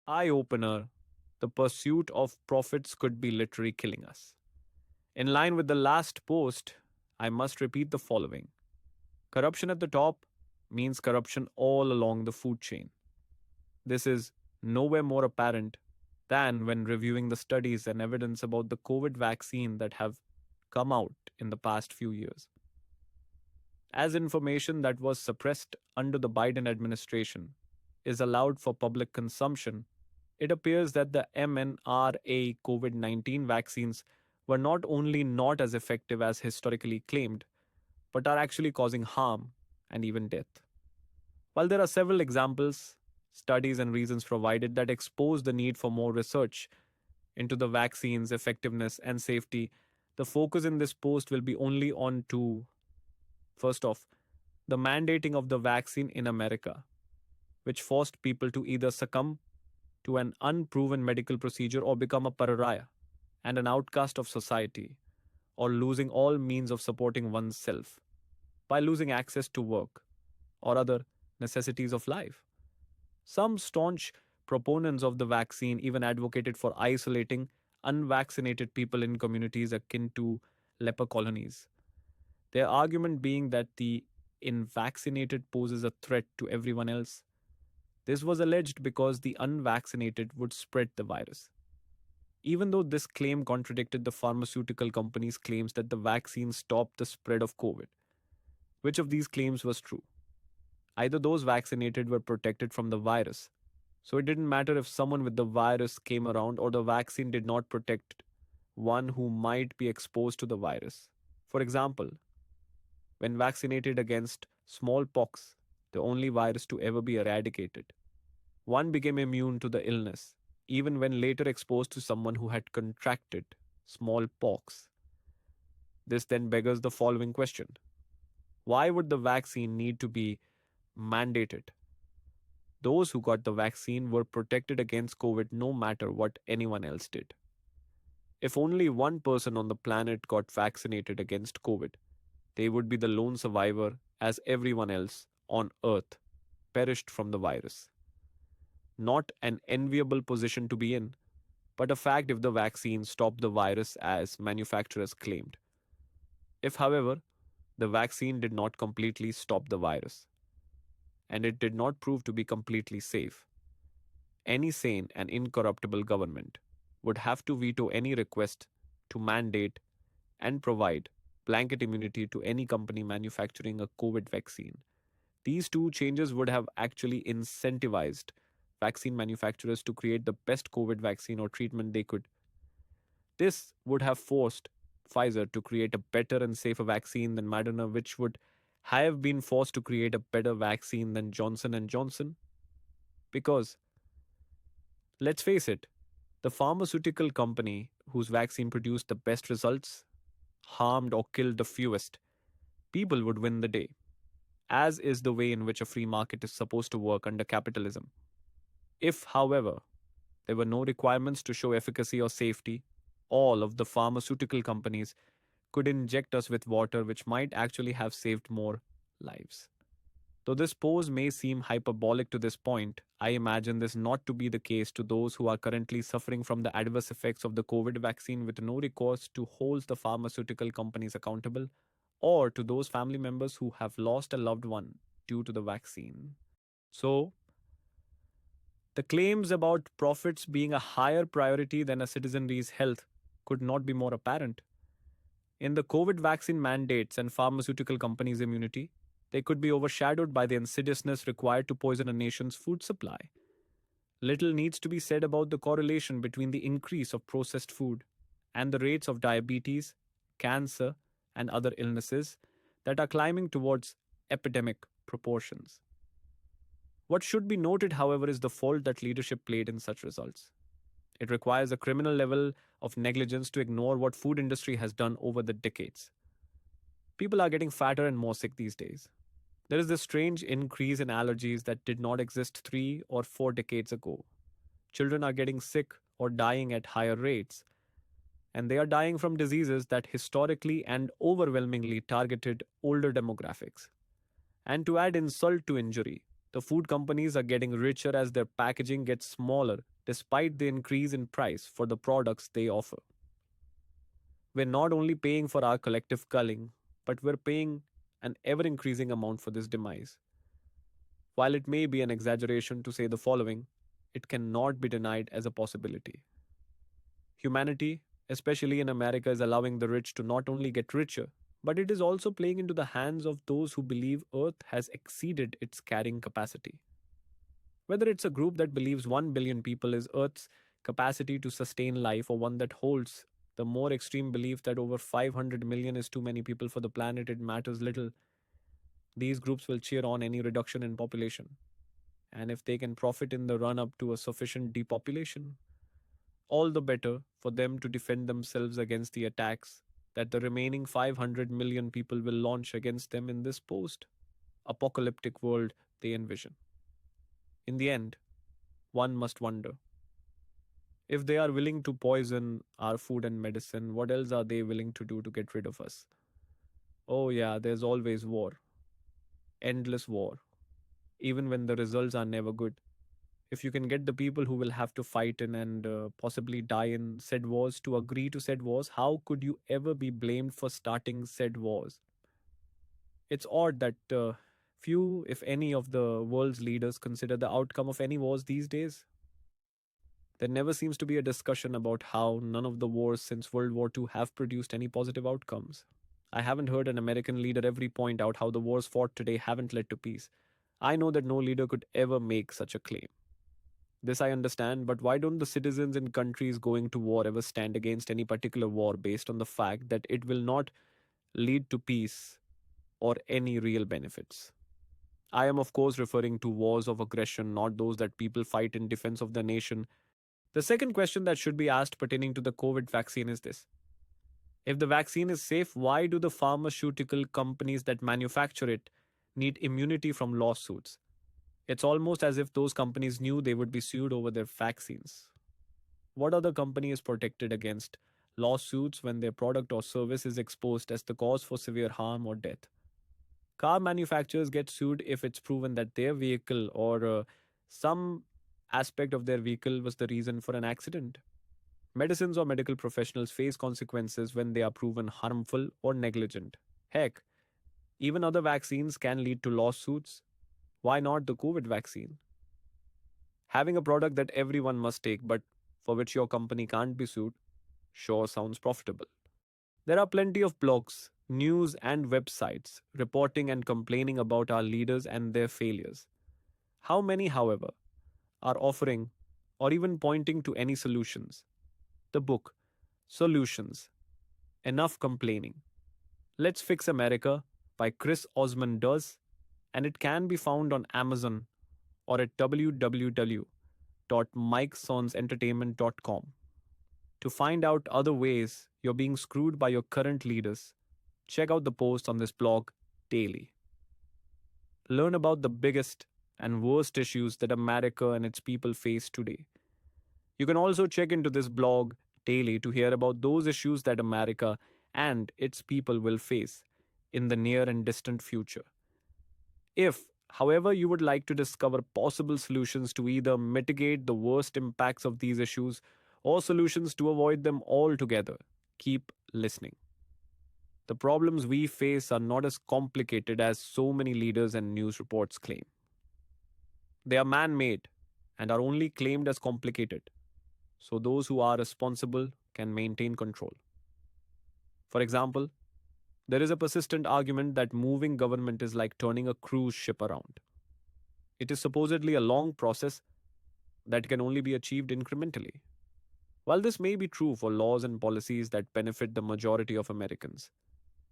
Eye opener, the pursuit of profits could be literally killing us. In line with the last post, I must repeat the following: corruption at the top means corruption all along the food chain. This is nowhere more apparent than when reviewing the studies and evidence about the COVID vaccine that have come out in the past few years. As information that was suppressed under the Biden administration is allowed for public consumption, it appears that the mRNA COVID 19 vaccines were not only not as effective as historically claimed, but are actually causing harm and even death. While there are several examples, studies, and reasons provided that expose the need for more research into the vaccine's effectiveness and safety, the focus in this post will be only on two. First off, the mandating of the vaccine in America, which forced people to either succumb to an unproven medical procedure or become a pariah and an outcast of society, or losing all means of supporting oneself by losing access to work or other necessities of life. Some staunch proponents of the vaccine even advocated for isolating unvaccinated people in communities akin to leper colonies. Their argument being that the unvaccinated poses a threat to everyone else. This was alleged because the unvaccinated would spread the virus. Even though this claim contradicted the pharmaceutical company's claims that the vaccine stopped the spread of COVID, which of these claims was true? Either those vaccinated were protected from the virus, so it didn't matter if someone with the virus came around, or the vaccine did not protect one who might be exposed to the virus. For example, when vaccinated against smallpox, the only virus to ever be eradicated, one became immune to the illness, even when later exposed to someone who had contracted smallpox. This then beggars the following question: why would the vaccine need to be mandated? Those who got the vaccine were protected against COVID no matter what anyone else did. If only one person on the planet got vaccinated against COVID, they would be the lone survivor, as everyone else on Earth perished from the virus. Not an enviable position to be in, but a fact if the vaccine stopped the virus as manufacturers claimed. If, however, the vaccine did not completely stop the virus, and it did not prove to be completely safe, any sane and incorruptible government would have to veto any request to mandate and provide blanket immunity to any company manufacturing a COVID vaccine. These two changes would have actually incentivized vaccine manufacturers to create the best COVID vaccine or treatment they could. This would have forced Pfizer to create a better and safer vaccine than Moderna, which would have been forced to create a better vaccine than Johnson and Johnson. Because let's face it, the pharmaceutical company whose vaccine produced the best results harmed or killed the fewest people would win the day, as is the way in which a free market is supposed to work under capitalism. If, however, there were no requirements to show efficacy or safety, all of the pharmaceutical companies could inject us with water, which might actually have saved more lives. Though this pose may seem hyperbolic to this point, I imagine this not to be the case to those who are currently suffering from the adverse effects of the COVID vaccine with no recourse to hold the pharmaceutical companies accountable, or to those family members who have lost a loved one due to the vaccine. So, the claims about profits being a higher priority than a citizenry's health could not be more apparent. In the COVID vaccine mandates and pharmaceutical companies' immunity, they could be overshadowed by the insidiousness required to poison a nation's food supply. Little needs to be said about the correlation between the increase of processed food and the rates of diabetes, cancer, and other illnesses that are climbing towards epidemic proportions. What should be noted, however, is the fault that leadership played in such results. It requires a criminal level of negligence to ignore what food industry has done over the decades. People are getting fatter and more sick these days. There is this strange increase in allergies that did not exist 3 or 4 decades ago. Children are getting sick or dying at higher rates, and they are dying from diseases that historically and overwhelmingly targeted older demographics. And to add insult to injury, the food companies are getting richer as their packaging gets smaller despite the increase in price for the products they offer. We're not only paying for our collective culling, but we're paying an ever increasing amount for this demise. While it may be an exaggeration to say the following, it cannot be denied as a possibility. Humanity, especially in America, is allowing the rich to not only get richer, but it is also playing into the hands of those who believe Earth has exceeded its carrying capacity. Whether it's a group that believes 1 billion people is Earth's capacity to sustain life, or one that holds the more extreme belief that over 500 million is too many people for the planet, it matters little. These groups will cheer on any reduction in population. And if they can profit in the run up to a sufficient depopulation, all the better for them to defend themselves against the attacks that the remaining 500 million people will launch against them in this post apocalyptic world they envision. In the end, one must wonder, if they are willing to poison our food and medicine, what else are they willing to do to get rid of us? Oh, yeah, there's always war, endless war, even when the results are never good. If you can get the people who will have to fight in and possibly die in said wars to agree to said wars, how could you ever be blamed for starting said wars? It's odd that few, if any, of the world's leaders consider the outcome of any wars these days. There never seems to be a discussion about how none of the wars since World War II have produced any positive outcomes. I haven't heard an American leader ever point out how the wars fought today haven't led to peace. I know that no leader could ever make such a claim. This I understand, but why don't the citizens in countries going to war ever stand against any particular war based on the fact that it will not lead to peace or any real benefits? I am, of course, referring to wars of aggression, not those that people fight in defense of the nation. The second question that should be asked pertaining to the COVID vaccine is this: if the vaccine is safe, why do the pharmaceutical companies that manufacture it need immunity from lawsuits? It's almost as if those companies knew they would be sued over their vaccines. What other company is protected against lawsuits when their product or service is exposed as the cause for severe harm or death? Car manufacturers get sued if it's proven that their vehicle or some aspect of their vehicle was the reason for an accident. Medicines or medical professionals face consequences when they are proven harmful or negligent. Heck, even other vaccines can lead to lawsuits. Why not the COVID vaccine? Having a product that everyone must take but for which your company can't be sued sure sounds profitable. There are plenty of blogs, news, and websites reporting and complaining about our leaders and their failures. How many, however, are offering or even pointing to any solutions? The book, Solutions, Enough Complaining. Let's Fix America by Chris Osman does, and it can be found on Amazon or at www.mikesonsentertainment.com. To find out other ways you're being screwed by your current leaders, check out the posts on this blog daily. Learn about the biggest and worst issues that America and its people face today. You can also check into this blog daily to hear about those issues that America and its people will face in the near and distant future. If, however, you would like to discover possible solutions to either mitigate the worst impacts of these issues or solutions to avoid them altogether, keep listening. The problems we face are not as complicated as so many leaders and news reports claim. They are man made and are only claimed as complicated, so those who are responsible can maintain control. For example, there is a persistent argument that moving government is like turning a cruise ship around. It is supposedly a long process that can only be achieved incrementally. While this may be true for laws and policies that benefit the majority of Americans,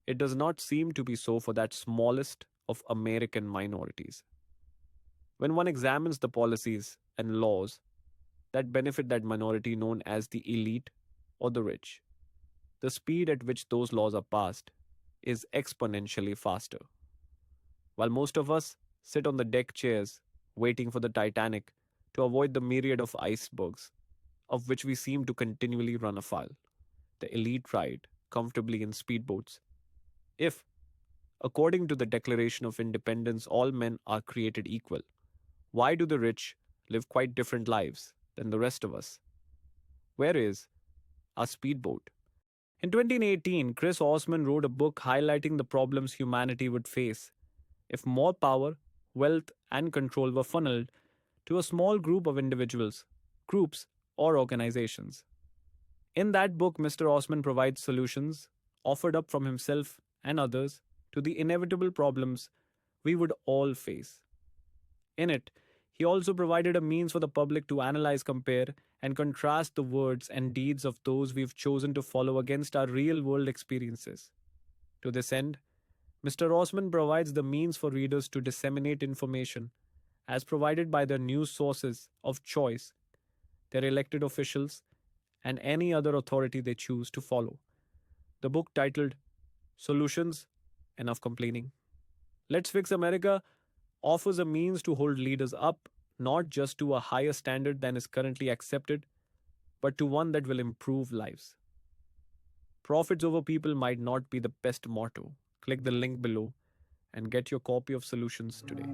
it does not seem to be so for that smallest of American minorities. When one examines the policies and laws that benefit that minority known as the elite or the rich, the speed at which those laws are passed is exponentially faster. While most of us sit on the deck chairs waiting for the Titanic to avoid the myriad of icebergs of which we seem to continually run afoul, the elite ride comfortably in speedboats. If, according to the Declaration of Independence, all men are created equal, why do the rich live quite different lives than the rest of us. Where is our speedboat? In 2018, Chris Osman wrote a book highlighting the problems humanity would face if more power, wealth, and control were funneled to a small group of individuals, groups, or organizations. In that book, Mr. Osman provides solutions offered up from himself and others to the inevitable problems we would all face. In it, he also provided a means for the public to analyze, compare, and contrast the words and deeds of those we've chosen to follow against our real world experiences. To this end, Mr. Osman provides the means for readers to disseminate information as provided by their news sources of choice, their elected officials, and any other authority they choose to follow. The book titled Solutions Enough Complaining. Let's Fix America offers a means to hold leaders up not just to a higher standard than is currently accepted, but to one that will improve lives. Profits over people might not be the best motto. Click the link below and get your copy of Solutions today.